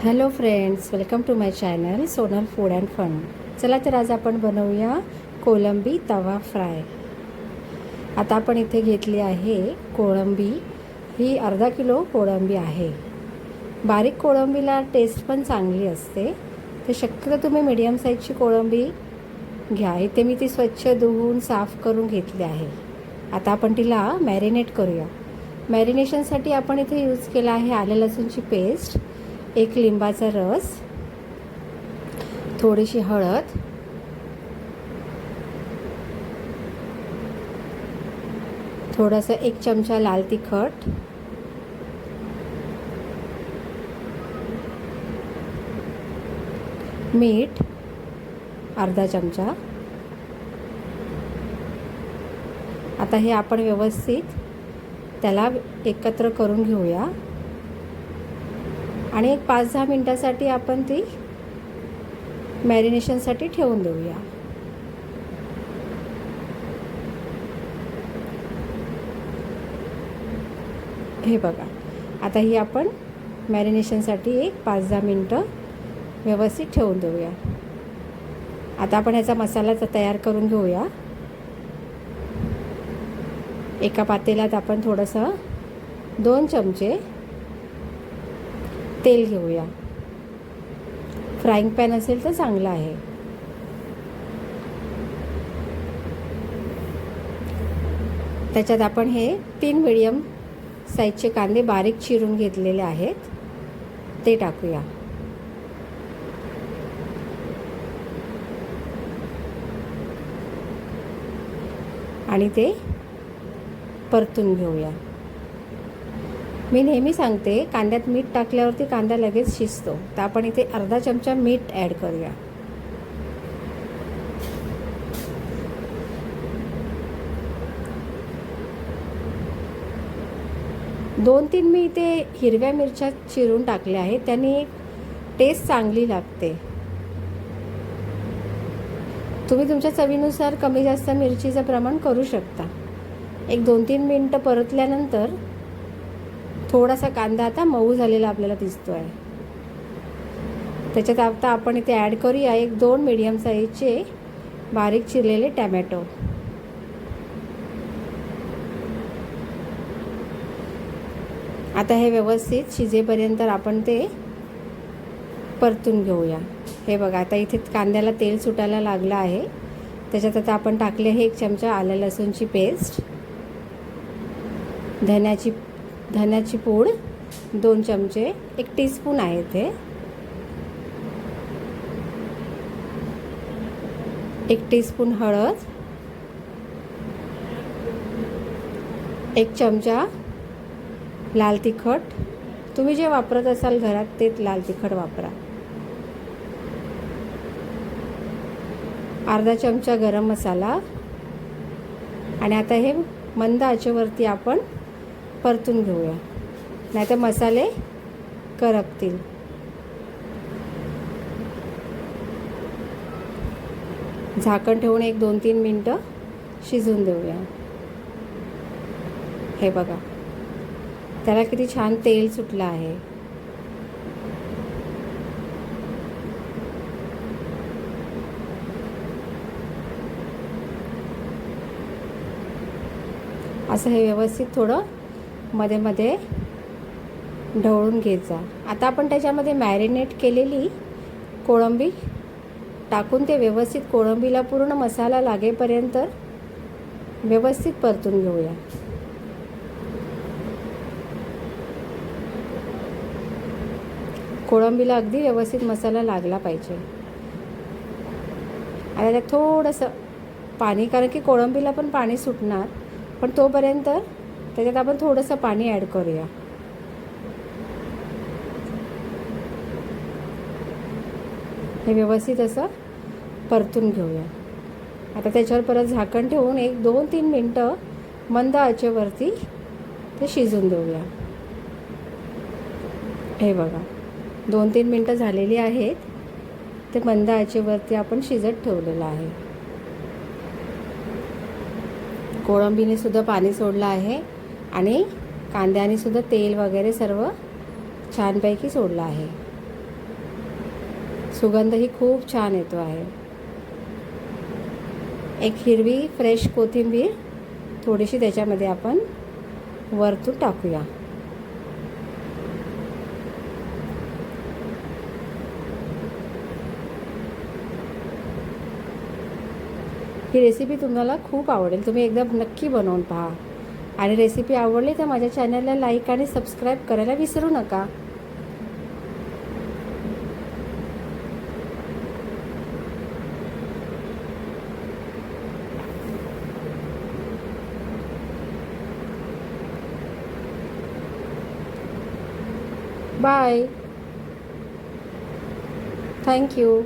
Hello friends, welcome to my channel Sonal food and fun. चला तर आज आपण बनवूया कोळंबी तवा फ्राय. आता आपण इथे घेतली आहे कोळंबी. ही अर्धा किलो कोळंबी आहे. बारीक कोळंबीला टेस्ट पण चांगली असते, तर शक्यतो तुम्ही मीडियम साईजची कोळंबी घ्या. इथे मी ती स्वच्छ धुवून साफ करून घेतली आहे. आता आपण तिला मॅरिनेट करूया. मॅरिनेशनसाठी आपण इथे यूज केला आहे आलं लसूणची पेस्ट, एक लिंबाचा रस, थोडीशी हळद, थोडासा 1 चमचा लाल तिखट, मीठ अर्धा चमचा. आता हे आपण व्यवस्थित त्याला एकत्र करून घेऊया आणि एक 5-10 मिनटासाठी आपण ती मॅरिनेशनसाठी ठेवून देऊया. हे बघा, आता ही आपण मॅरिनेशनसाठी एक 5-10 मिनटं व्यवस्थित ठेवून देऊया. आता आपण ह्याचा मसाला तयार करून घेऊया. एका पातेल्यात आपण थोडंसं 2 चमचे तेल घेऊया. फ्राईंग पॅन असेल तर चांगलं आहे. त्याच्यात आपण हे 3 मीडियम साईजचे कांदे बारीक चिरून घेतलेले आहेत, ते टाकूया. आणि ते परतून घेऊया. मी नेहमी सांगते, कांद्यात मीठ टाकल्यावरती कांदा लगेच शिजतो, तर आपण इथे अर्धा चमचा मीठ ॲड करूया. दोन 3 मी इथे हिरव्या मिरच्या चिरून टाकल्या आहेत, त्याने टेस्ट चांगली लागते. तुम्ही तुमच्या चवीनुसार कमी जास्त मिरचीचं प्रमाण करू शकता. एक 2-3 मिनटं परतल्यानंतर थोडासा कांदा आता मऊ झालेला आपल्याला दिसतो आहे. त्याच्यात आता आपण इथे ॲड करूया 1-2 मीडियम साईजचे बारीक चिरलेले टॅमॅटो. आता हे व्यवस्थित शिजेपर्यंत आपण ते परतून घेऊया. हे बघा, आता इथे कांद्याला तेल सुटायला लागलं आहे. त्याच्यात आता आपण टाकले आहे 1 चमचा आलं लसूणची पेस्ट, धन्याची पूड 2 चमचे, 1 टीस्पून आहे ते, 1 टीस्पून हळद, 1 चमचा लाल तिखट. तुम्ही जे वापरत असाल घरात ते लाल तिखट वापरा. अर्धा चमचा गरम मसाला. आणि आता हे मंद आचेवरती आपण परतून घेऊया, नाहीतर मसाले करपतील. झाकण ठेवून 1-2-3 मिनटं शिजून देऊया. हे बघा, त्याला किती छान तेल सुटलं आहे. असं हे व्यवस्थित थोडं मध्ये मध्ये ढवळून घेत जा. आता आपण त्याच्यामध्ये मॅरिनेट केलेली कोळंबी टाकून ते व्यवस्थित कोळंबीला पूर्ण मसाला लागेपर्यंत व्यवस्थित परतून घेऊया. कोळंबीला अगदी व्यवस्थित मसाला लागला पाहिजे. आता त्यात थोडंसं पाणी, कारण की कोळंबीला पण पाणी सुटणार, पण तोपर्यंत त्याच्यात आपण थोडंसं पाणी ॲड करूया. हे व्यवस्थित असं परतून घेऊया. आता त्याच्यावर परत झाकण ठेवून 1-2-3 मिनटं मंद आचेवरती ते शिजून देऊया. हे बघा, 2-3 मिनटं झालेली आहेत. ते मंद आचेवरती आपण शिजत ठेवलेलं आहे. कोळंबीने सुद्धा पाणी सोडलं आहे आणि कांद्याने सुद्धा तेल वगैरे सर्व छानपैकी सोडलं आहे. सुगंधही खूप छान येतो आहे. एक हिरवी फ्रेश कोथिंबीर थोडीशी त्याच्यामध्ये आपण वरतून टाकूया. ही रेसिपी तुम्हाला खूप आवडेल. तुम्ही एकदा नक्की बनवून पहा. आणि रेसिपी आवडली तर माझ्या चॅनलला लाईक आणि सबस्क्राईब करायला विसरू नका. बाय. Thank you.